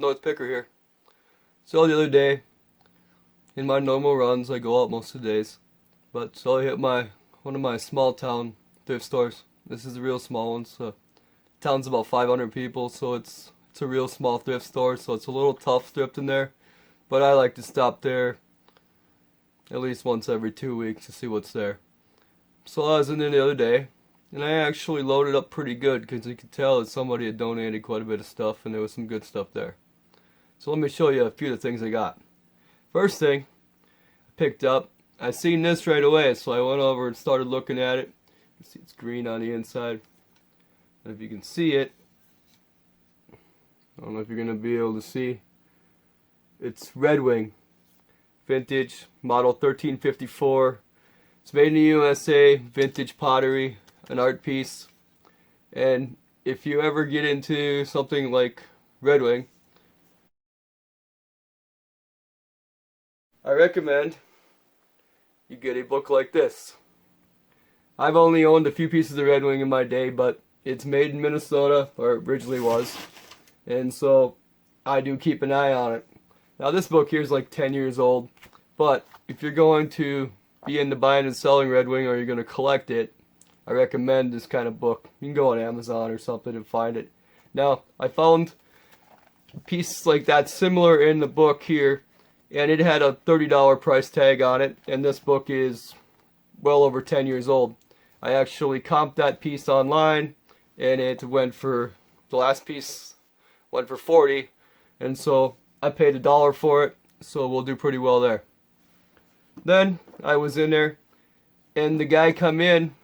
North Picker here. So the other day, in my normal runs, I go out most of the days. But so I hit one of my small town thrift stores. This is a real small one, so town's about 500 people, so it's a real small thrift store, so it's a little tough thrifting there. But I like to stop there at least once every 2 weeks to see what's there. So I was in there the other day, and I actually loaded up pretty good because you could tell that somebody had donated quite a bit of stuff, and there was some good stuff there. So let me show you a few of the things I got. First thing I picked up, I seen this right away, so I went over and started looking at it. You see it's green on the inside. And if you can see it, I don't know if you're going to be able to see. It's Red Wing, vintage, model 1354. It's made in the USA, vintage pottery, an art piece. And if you ever get into something like Red Wing, I recommend you get a book like this. I've only owned a few pieces of Red Wing in my day, but it's made in Minnesota, or it originally was. And so I do keep an eye on it. Now this book here is like 10 years old, but if you're going to be into buying and selling Red Wing, or you're going to collect it, I recommend this kind of book. You can go on Amazon or something and find it. Now, I found pieces like that similar in the book here, and it had a $30 price tag on it, and this book is well over 10 years old. I actually comped that piece online, and it went for, the last piece went for $40, and so I paid $1 for it, so we'll do pretty well there. Then I was in there, and the guy come in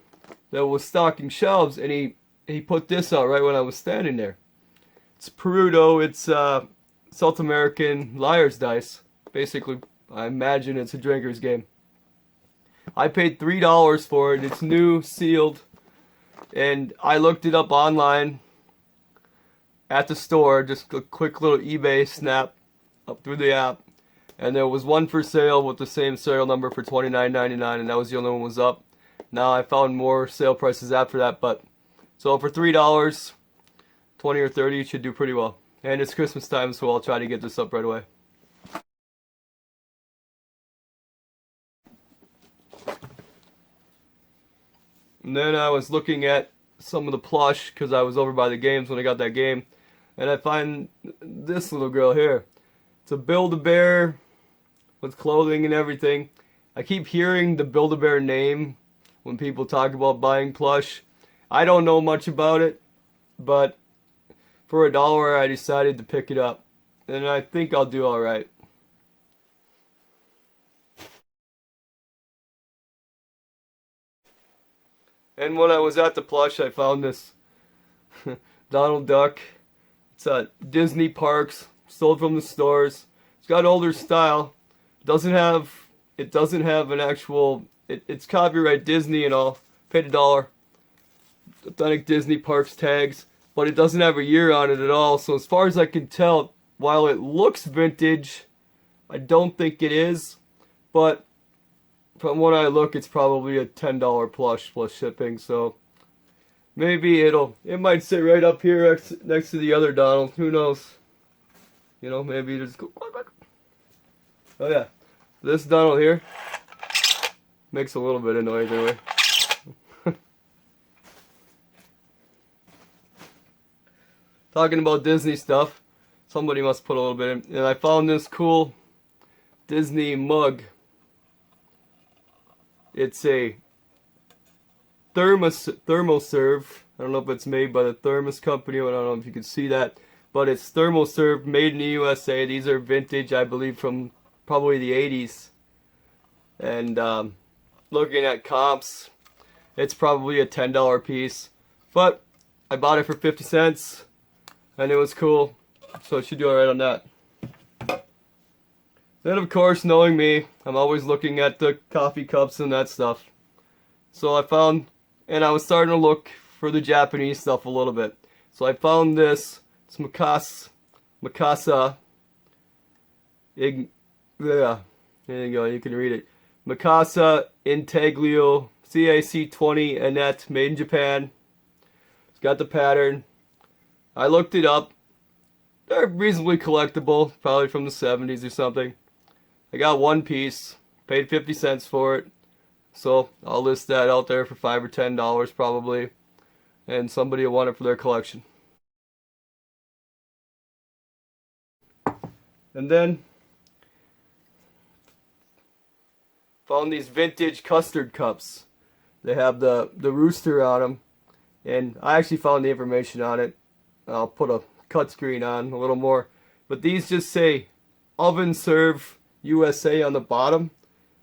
that was stocking shelves, and he put this out right when I was standing there. It's Perudo. It's South American liar's dice. Basically, I imagine it's a drinker's game. I paid $3 for it. It's new, sealed, and I looked it up online at the store. Just a quick little eBay snap up through the app, and there was one for sale with the same serial number for $29.99, and that was the only one was up. Now I found more sale prices after that, but so for $3, 20 or 30, you should do pretty well. And it's Christmas time, so I'll try to get this up right away. And then I was looking at some of the Plush because I was over by the games when I got that game, and I find this little girl here. It's a Build-A-Bear with clothing and everything. I keep hearing the Build-A-Bear name when people talk about buying Plush. I don't know much about it, but for $1 I decided to pick it up, and I think I'll do alright. And when I was at the Plush, I found this Donald Duck. It's at Disney parks, sold from the stores. It's got older style. It doesn't have an actual. It's copyright Disney and all. Paid $1. Authentic Disney parks tags, but it doesn't have a year on it at all. So as far as I can tell, while it looks vintage, I don't think it is. But from what I look, it's probably a $10 Plush plus shipping, so maybe it might sit right up here next to the other Donald. Who knows? You know, maybe just go. Oh yeah, this Donald here makes a little bit of noise anyway. Talking about Disney stuff, somebody must put a little bit in, and I found this cool Disney mug. It's a thermoserve. I don't know if it's made by the Thermos company, or I don't know if you can see that, but it's thermoserve, made in the USA. These are vintage, I believe, from probably the 80s. And looking at comps, it's probably a $10 piece, but I bought it for 50 cents, and it was cool, so it should do alright on that. Then, of course, knowing me, I'm always looking at the coffee cups and that stuff. So I found, and I was starting to look for the Japanese stuff a little bit. So I found this. It's Mikasa. Yeah, there you go. You can read it. Mikasa Intaglio CAC20 Annette, made in Japan. It's got the pattern. I looked it up. they're reasonably collectible, probably from the 70s or something. I got one piece, paid 50 cents for it, so I'll list that out there for $5 or $10 probably, and somebody will want it for their collection. And then found these vintage custard cups. They have the rooster on them, and I actually found the information on it. I'll put a cut screen on a little more, but these just say oven serve USA on the bottom.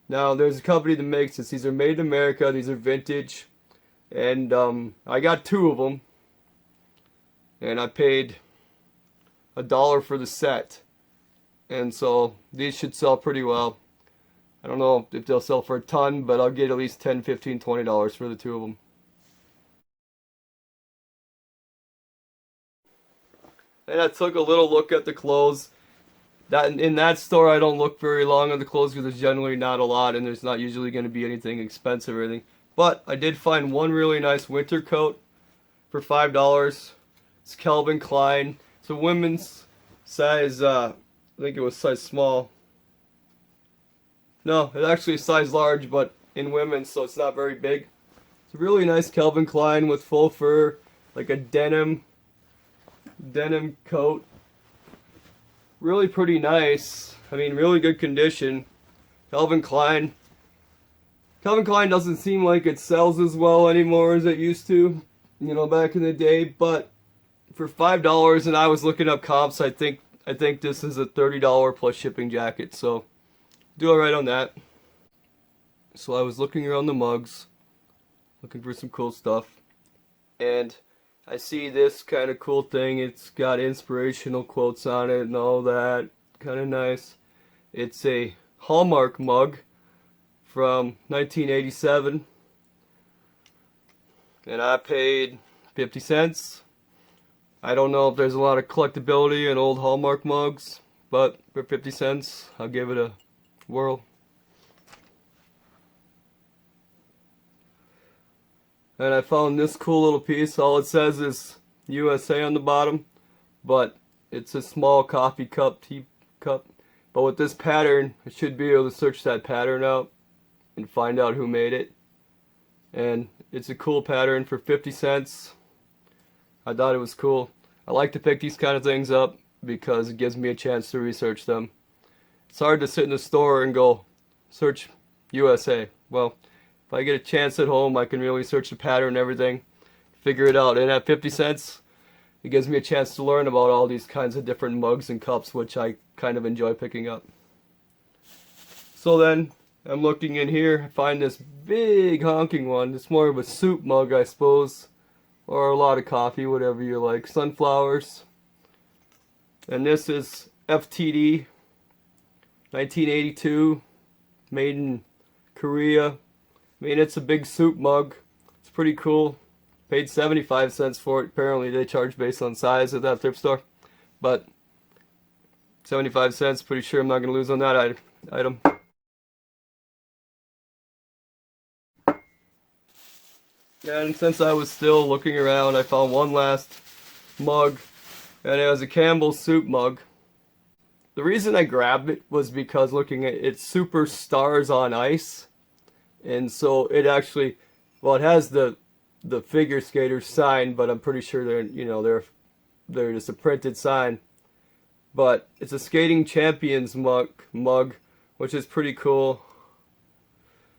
Now there's a company that makes this. These are made in America. These are vintage, and I got two of them, and I paid $1 for the set. And so these should sell pretty well. I don't know if they'll sell for a ton, but I'll get at least $10, $15, $20 for the two of them. And I took a little look at the clothes. In that store, I don't look very long on the clothes because there's generally not a lot, and there's not usually going to be anything expensive or anything. But I did find one really nice winter coat for $5. It's Calvin Klein. It's a women's size. I think it was size small. No, it's actually a size large, but in women's, so it's not very big. It's a really nice Calvin Klein with faux fur, like a denim coat. Really pretty nice. I mean, really good condition. Calvin Klein doesn't seem like it sells as well anymore as it used to, you know, back in the day. But for $5, and I was looking up comps, I think this is a $30 plus shipping jacket. So do alright on that. So I was looking around the mugs, looking for some cool stuff, and I see this kind of cool thing. It's got inspirational quotes on it and all that. Kind of nice. It's a Hallmark mug from 1987. And I paid 50 cents. I don't know if there's a lot of collectability in old Hallmark mugs, but for 50 cents, I'll give it a whirl. And I found this cool little piece. All it says is USA on the bottom, but it's a small coffee cup, tea cup. But with this pattern, I should be able to search that pattern out and find out who made it. And it's a cool pattern for 50 cents. I thought it was cool. I like to pick these kind of things up because it gives me a chance to research them. It's hard to sit in the store and go search USA. Well, if I get a chance at home, I can really search the pattern and everything, figure it out. And at 50 cents, it gives me a chance to learn about all these kinds of different mugs and cups, which I kind of enjoy picking up. So then, I'm looking in here, I find this big honking one. It's more of a soup mug, I suppose, or a lot of coffee, whatever you like. Sunflowers. And this is FTD, 1982, made in Korea. I mean, it's a big soup mug. It's pretty cool. Paid 75 cents for it. Apparently, they charge based on size at that thrift store. But 75 cents, pretty sure I'm not going to lose on that item. And since I was still looking around, I found one last mug. And it was a Campbell Soup Mug. The reason I grabbed it was because looking at it, Super Stars on Ice. And so it actually, well, it has the figure skater sign, but I'm pretty sure they're just a printed sign. But it's a Skating Champions mug, which is pretty cool.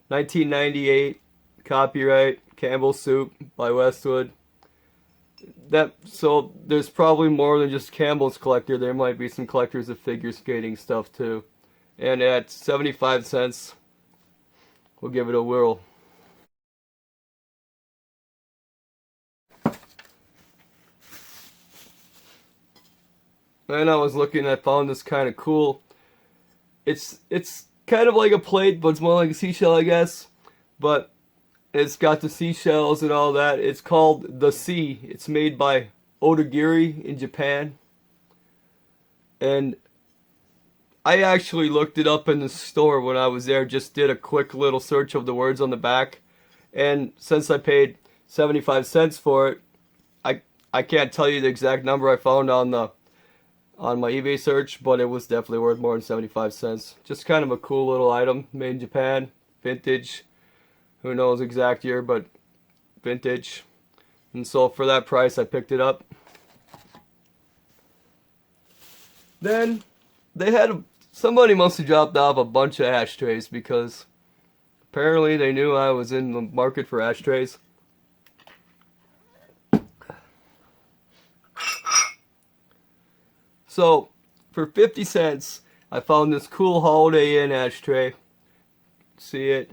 1998, copyright Campbell Soup by Westwood. So there's probably more than just Campbell's collector. There might be some collectors of figure skating stuff too. And at 75 cents, we'll give it a whirl. And I was looking, I found this kind of cool. It's kind of like a plate, but it's more like a seashell, I guess. But it's got the seashells and all that. It's called The Sea. It's made by Odagiri in Japan. And I actually looked it up in the store when I was there. Just did a quick little search of the words on the back. And since I paid 75 cents for it, I can't tell you the exact number I found on on my eBay search, but it was definitely worth more than 75 cents. Just kind of a cool little item, made in Japan, vintage. Who knows exact year, but vintage. And so for that price, I picked it up. Then they had somebody must have dropped off a bunch of ashtrays because apparently they knew I was in the market for ashtrays. So for 50 cents, I found this cool Holiday Inn ashtray. See it?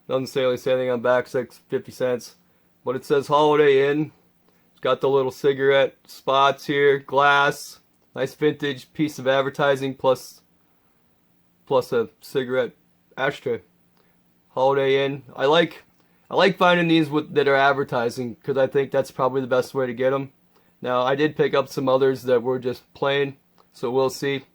Doesn't say anything on the back, it's like 50 cents. But it says Holiday Inn. It's got the little cigarette spots here, glass, nice vintage piece of advertising plus a cigarette ashtray. Holiday Inn. I like finding these that are advertising because I think that's probably the best way to get them. Now, I did pick up some others that were just plain, so we'll see.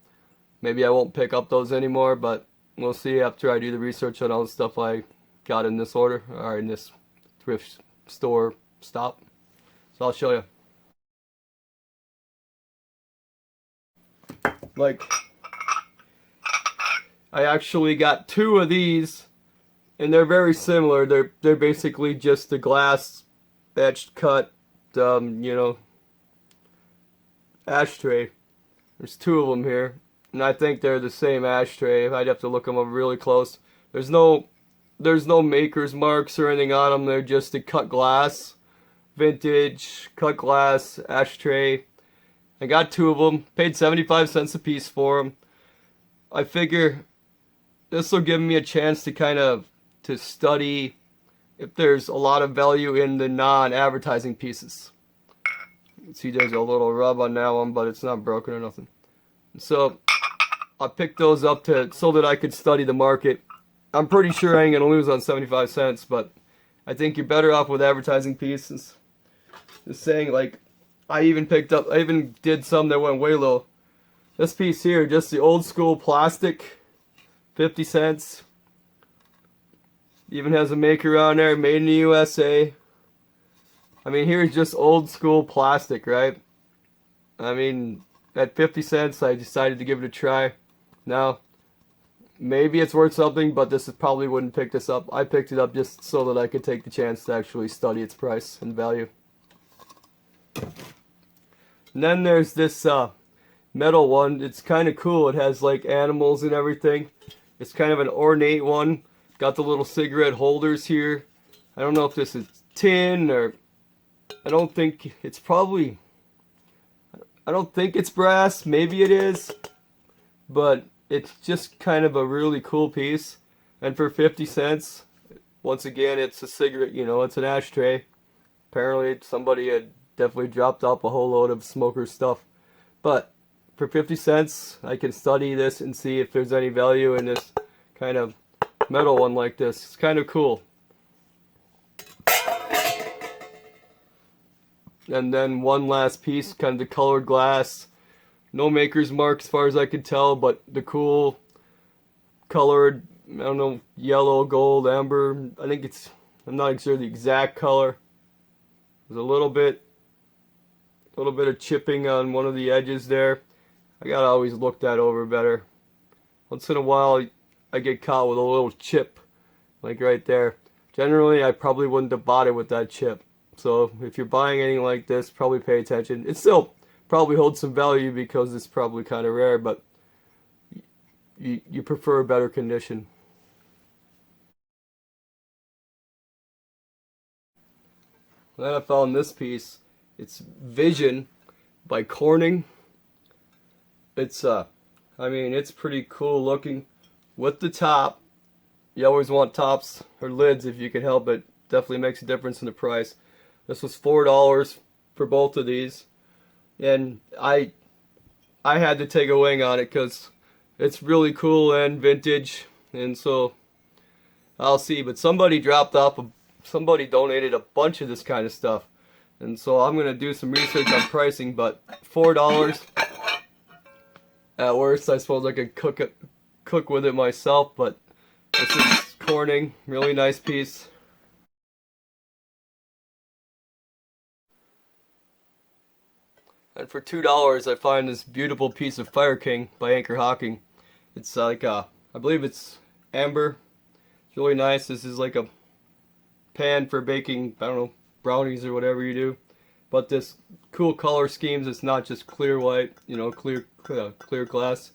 Maybe I won't pick up those anymore, but we'll see after I do the research on all the stuff I got in this order, or in this thrift store stop. So I'll show you. Like, I actually got 2 of these, and they're very similar. They're basically just the glass etched cut, you know, ashtray. There's 2 of them here, and I think they're the same ashtray. I'd have to look them up really close. There's no maker's marks or anything on them. They're just the cut glass, vintage cut glass ashtray. I got 2 of them. Paid 75 cents a piece for them. I figure this will give me a chance to kind of study if there's a lot of value in the non-advertising pieces. See, there's a little rub on that one, but it's not broken or nothing. So I picked those up so that I could study the market. I'm pretty sure I ain't gonna lose on 75 cents, but I think you're better off with advertising pieces. Just saying, like, I even did some that went way low. This piece here, just the old school plastic, 50 cents. Even has a maker on there, made in the USA. I mean, here's just old school plastic, right? I mean, at 50 cents, I decided to give it a try. Now, maybe it's worth something, but probably wouldn't pick this up. I picked it up just so that I could take the chance to actually study its price and value. And then there's this metal one. It's kind of cool. It has like animals and everything. It's kind of an ornate one. Got the little cigarette holders here. I don't know if this is tin or... I don't think it's brass. Maybe it is. But it's just kind of a really cool piece. And for 50 cents, once again, it's a cigarette, you know, it's an ashtray. Apparently somebody had definitely dropped off a whole load of smoker stuff. But for 50 cents, I can study this and see if there's any value in this kind of metal one like this. It's kind of cool. And then one last piece, kind of the colored glass. No maker's mark as far as I could tell, but the cool colored, I don't know, yellow, gold, amber. I'm not sure the exact color. There's a little bit of chipping on one of the edges there. I gotta always look that over better. Once in a while, I get caught with a little chip, like right there. Generally, I probably wouldn't have bought it with that chip. So if you're buying anything like this, probably pay attention. It still probably holds some value because it's probably kind of rare, but you prefer a better condition. Then I found this piece. It's Vision by Corning. It's I mean, it's pretty cool looking. With the top, you always want tops or lids if you can help it. Definitely makes a difference in the price. This was $4 for both of these, and I had to take a wing on it because it's really cool and vintage, and so I'll see. But somebody donated a bunch of this kind of stuff, and so I'm gonna do some research on pricing. But $4 at worst, I suppose I could cook with it myself. But this is Corning, really nice piece. And for $2 I find this beautiful piece of Fire King by Anchor Hawking. It's like I believe it's amber. It's really nice. This is like a pan for baking, I don't know, brownies or whatever you do. But this cool color schemes, it's not just clear white, you know, clear glass.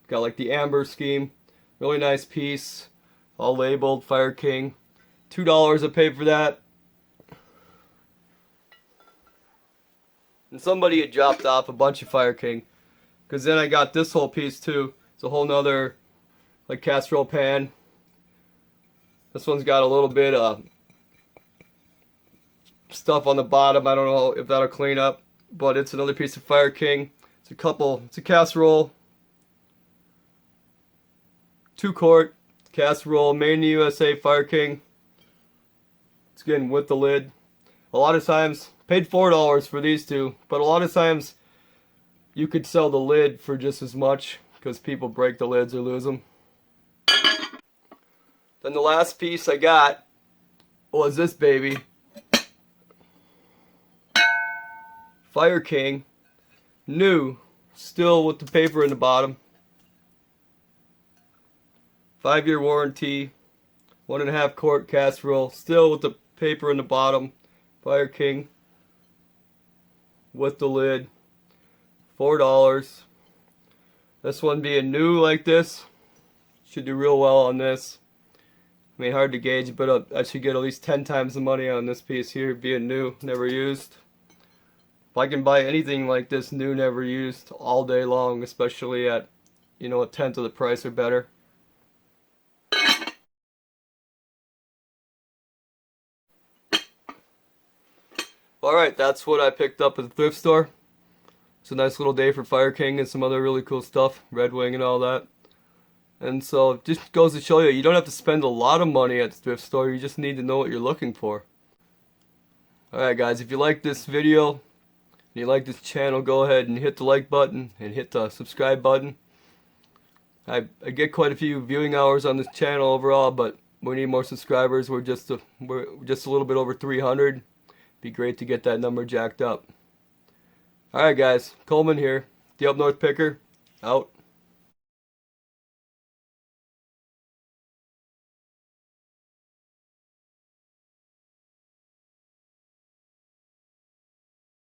Got like the amber scheme. Really nice piece. All labeled Fire King. $2 I paid for that. And somebody had dropped off a bunch of Fire King. Because then I got this whole piece too. It's a whole nother like casserole pan. This one's got a little bit of stuff on the bottom. I don't know if that'll clean up. But it's another piece of Fire King. It's a casserole. 2-quart casserole, made in the USA, Fire King. It's getting with the lid. A lot of times, paid $4 for these two, but a lot of times you could sell the lid for just as much because people break the lids or lose them. Then the last piece I got was this baby. Fire King, new, still with the paper in the bottom. 5-year warranty, 1.5-quart casserole, still with the paper in the bottom. Fire King with the lid, $4. This one being new like this, should do real well on this. I mean, hard to gauge, but I should get at least 10 times the money on this piece here, being new, never used. If I can buy anything like this new, never used, all day long, especially at, you know, 1/10 of the price or better. Alright, that's what I picked up at the thrift store. It's a nice little day for Fire King and some other really cool stuff, Red Wing and all that. And so it just goes to show you, you don't have to spend a lot of money at the thrift store, you just need to know what you're looking for. Alright guys, if you like this video and you like this channel, go ahead and hit the like button and hit the subscribe button. I get quite a few viewing hours on this channel overall, but we need more subscribers. We're just a little bit over 300. Be great to get that number jacked up. Alright guys, Coleman here, the Up North Picker, out.